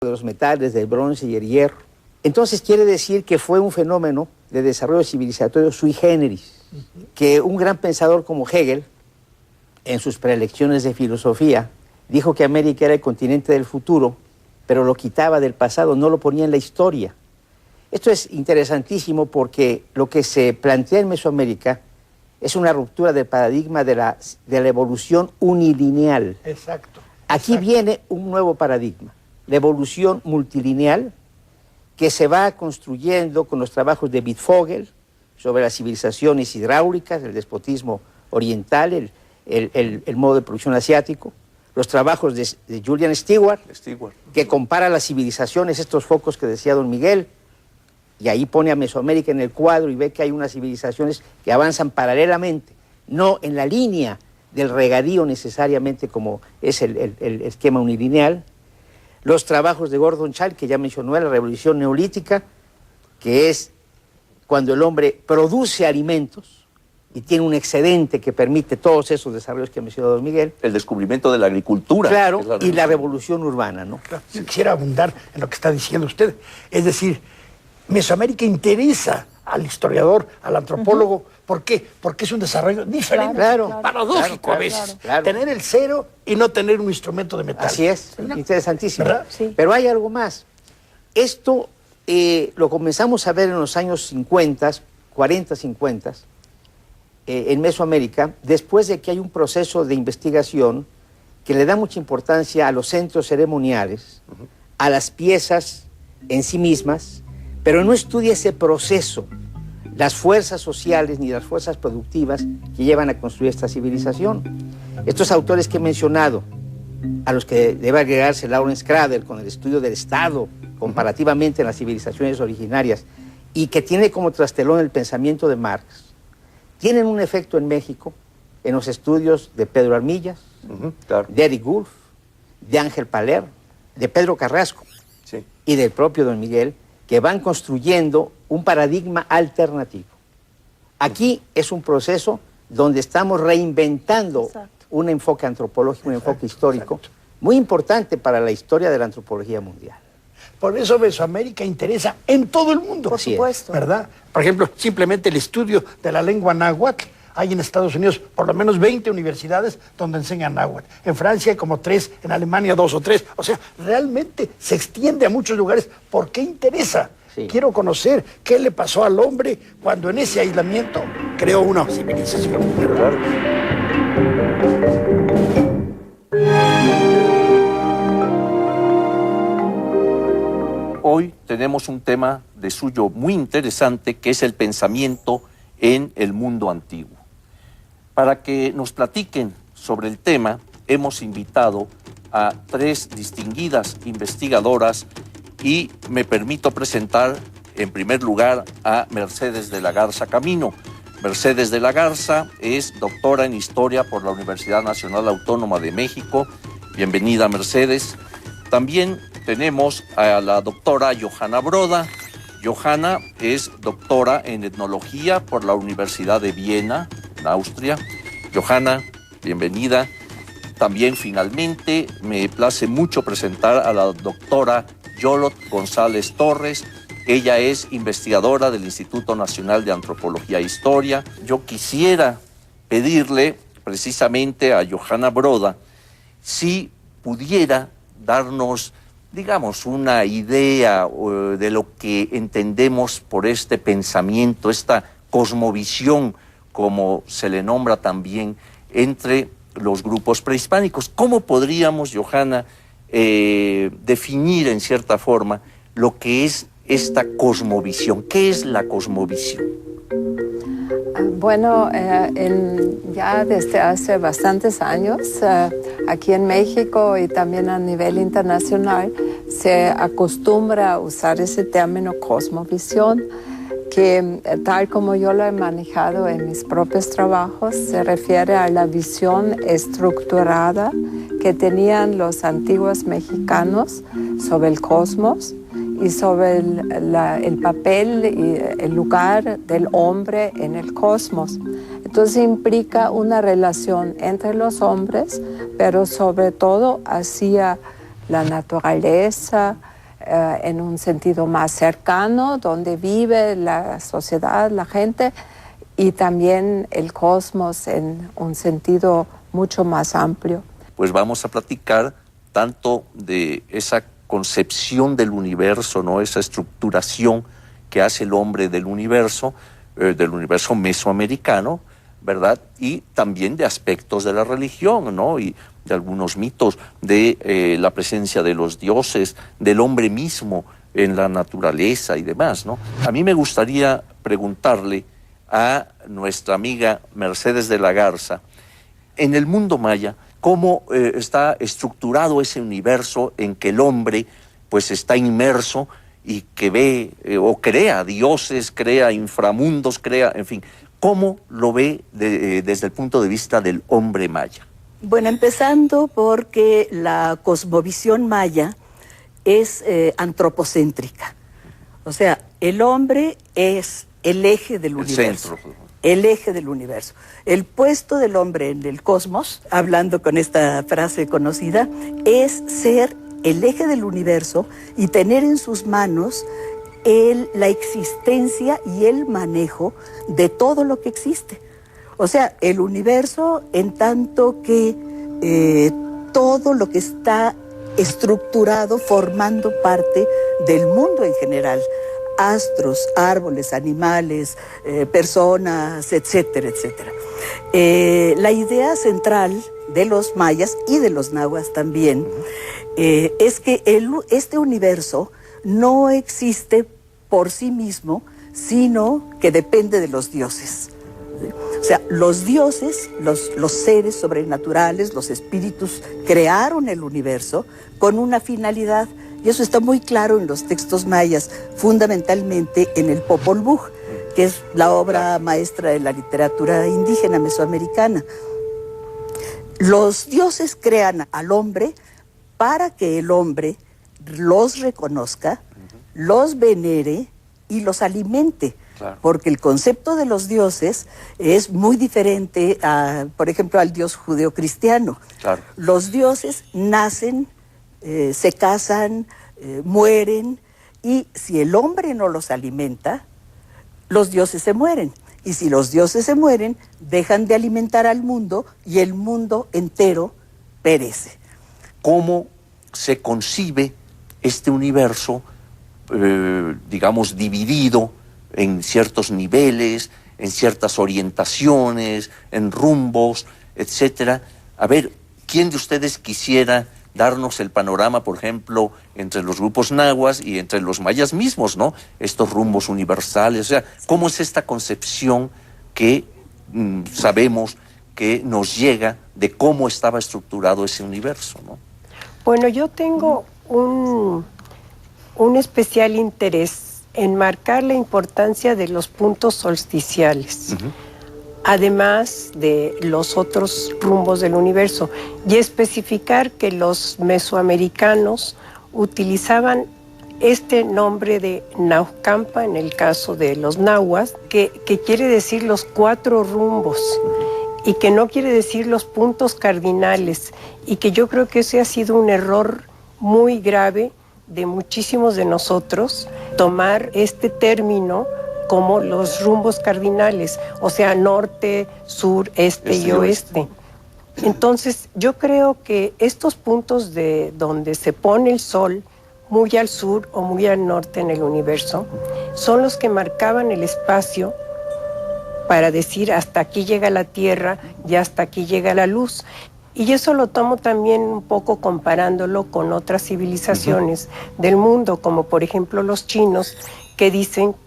de los metales, del bronce y el hierro. Entonces quiere decir que fue un fenómeno de desarrollo civilizatorio sui generis, que un gran pensador como Hegel, en sus prelecciones de filosofía, dijo que América era el continente del futuro, pero lo quitaba del pasado, no lo ponía en la historia. Esto es interesantísimo porque lo que se plantea en Mesoamérica es una ruptura del paradigma de la evolución unilineal. Exacto. Aquí viene un nuevo paradigma, la evolución multilineal, que se va construyendo con los trabajos de Wittfogel sobre las civilizaciones hidráulicas, el despotismo oriental, el modo de producción asiático, los trabajos de Julian Stewart, que compara las civilizaciones, estos focos que decía don Miguel, y ahí pone a Mesoamérica en el cuadro y ve que hay unas civilizaciones que avanzan paralelamente, no en la línea del regadío necesariamente como es el esquema unilineal. Los trabajos de Gordon Childe, que ya mencionó, la revolución neolítica, que es cuando el hombre produce alimentos y tiene un excedente que permite todos esos desarrollos que mencionó don Miguel. El descubrimiento de la agricultura. Claro, y la revolución urbana, ¿no? Claro. Yo quisiera abundar en lo que está diciendo usted. Es decir, Mesoamérica interesa al historiador, al antropólogo. ¿Por qué? Porque es un desarrollo diferente, paradójico a veces. Tener el cero y no tener un instrumento de metal. Así es, interesantísimo. ¿Verdad? Sí. Pero hay algo más. Esto lo comenzamos a ver en los años 50, 40, 50, en Mesoamérica, después de que hay un proceso de investigación que le da mucha importancia a los centros ceremoniales, a las piezas en sí mismas, pero no estudia ese proceso, las fuerzas sociales ni las fuerzas productivas que llevan a construir esta civilización. Estos autores que he mencionado, a los que debe agregarse Lawrence Crowther con el estudio del Estado comparativamente en las civilizaciones originarias y que tiene como trastelón el pensamiento de Marx, tienen un efecto en México en los estudios de Pedro Armillas, de Eric Wolf, de Ángel Paler, de Pedro Carrasco y del propio don Miguel, que van construyendo un paradigma alternativo. Aquí es un proceso donde estamos reinventando un enfoque antropológico, un enfoque histórico, muy importante para la historia de la antropología mundial. Por eso Mesoamérica interesa en todo el mundo. Por supuesto. ¿Verdad? Por ejemplo, simplemente el estudio de la lengua náhuatl. Hay en Estados Unidos por lo menos 20 universidades donde enseñan náhuatl. En Francia hay como 3, en Alemania 2 o 3. O sea, realmente se extiende a muchos lugares. ¿Por qué interesa? Sí. Quiero conocer qué le pasó al hombre cuando en ese aislamiento creó una civilización. ¿Verdad? Hoy tenemos un tema de suyo muy interesante, que es el pensamiento en el mundo antiguo. Para que nos platiquen sobre el tema, hemos invitado a 3 distinguidas investigadoras y me permito presentar en primer lugar a Mercedes de la Garza Camino. Mercedes de la Garza es doctora en Historia por la Universidad Nacional Autónoma de México. Bienvenida, Mercedes. También tenemos a la doctora Johanna Broda. Johanna es doctora en Etnología por la Universidad de Viena, en Austria. Johanna, bienvenida. También, finalmente, me place mucho presentar a la doctora Yolot González Torres. Ella es investigadora del Instituto Nacional de Antropología e Historia. Yo quisiera pedirle precisamente a Johanna Broda si pudiera darnos, digamos, una idea de lo que entendemos por este pensamiento, esta cosmovisión, como se le nombra también, entre los grupos prehispánicos. ¿Cómo podríamos, Johanna, definir en cierta forma lo que es esta cosmovisión? ¿Qué es la cosmovisión? Bueno, ya desde hace bastantes años, aquí en México y también a nivel internacional, se acostumbra a usar ese término cosmovisión, que tal como yo lo he manejado en mis propios trabajos, se refiere a la visión estructurada que tenían los antiguos mexicanos sobre el cosmos y sobre el papel y el lugar del hombre en el cosmos. Entonces implica una relación entre los hombres, pero sobre todo hacia la naturaleza, en un sentido más cercano, donde vive la sociedad, la gente, y también el cosmos en un sentido mucho más amplio. Pues vamos a platicar tanto de esa concepción del universo, ¿no? Esa estructuración que hace el hombre del universo mesoamericano, ¿verdad? Y también de aspectos de la religión, ¿no? Y de algunos mitos, de la presencia de los dioses, del hombre mismo en la naturaleza y demás, ¿no? A mí me gustaría preguntarle a nuestra amiga Mercedes de la Garza, en el mundo maya, ¿cómo está estructurado ese universo en que el hombre pues está inmerso y que ve o crea dioses, crea inframundos, crea, en fin, ¿cómo lo ve desde el punto de vista del hombre maya? Bueno, empezando porque la cosmovisión maya es antropocéntrica. O sea, el hombre es el eje del universo. Centro. El eje del universo. El puesto del hombre en el cosmos, hablando con esta frase conocida, es ser el eje del universo y tener en sus manos la existencia y el manejo de todo lo que existe. O sea, el universo en tanto que todo lo que está estructurado formando parte del mundo en general. Astros, árboles, animales, personas, etcétera, etcétera. La idea central de los mayas y de los nahuas también es que este universo no existe por sí mismo, sino que depende de los dioses. O sea, los dioses, los seres sobrenaturales, los espíritus, crearon el universo con una finalidad. Y eso está muy claro en los textos mayas, fundamentalmente en el Popol Vuh, que es la obra maestra de la literatura indígena mesoamericana. Los dioses crean al hombre para que el hombre los reconozca, los venere y los alimente. Claro. Porque el concepto de los dioses es muy diferente, por ejemplo, al dios judeocristiano. Claro. Los dioses nacen, se casan, mueren, y si el hombre no los alimenta, los dioses se mueren. Y si los dioses se mueren, dejan de alimentar al mundo y el mundo entero perece. ¿Cómo se concibe este universo, digamos, dividido en ciertos niveles, en ciertas orientaciones, en rumbos, etcétera? A ver, ¿quién de ustedes quisiera darnos el panorama, por ejemplo, entre los grupos nahuas y entre los mayas mismos, ¿no? Estos rumbos universales, o sea, ¿cómo es esta concepción que sabemos que nos llega de cómo estaba estructurado ese universo, ¿no? Bueno, yo tengo un especial interés en marcar la importancia de los puntos solsticiales. Además de los otros rumbos del universo, y especificar que los mesoamericanos utilizaban este nombre de Naucampa, en el caso de los nahuas, que quiere decir los 4 rumbos, y que no quiere decir los puntos cardinales, y que yo creo que ese ha sido un error muy grave de muchísimos de nosotros, tomar este término como los rumbos cardinales, o sea, norte, sur, este y oeste. Entonces, yo creo que estos puntos de donde se pone el sol, muy al sur o muy al norte en el universo, son los que marcaban el espacio para decir hasta aquí llega la Tierra y hasta aquí llega la luz. Y eso lo tomo también un poco comparándolo con otras civilizaciones del mundo, como por ejemplo los chinos, que dicen que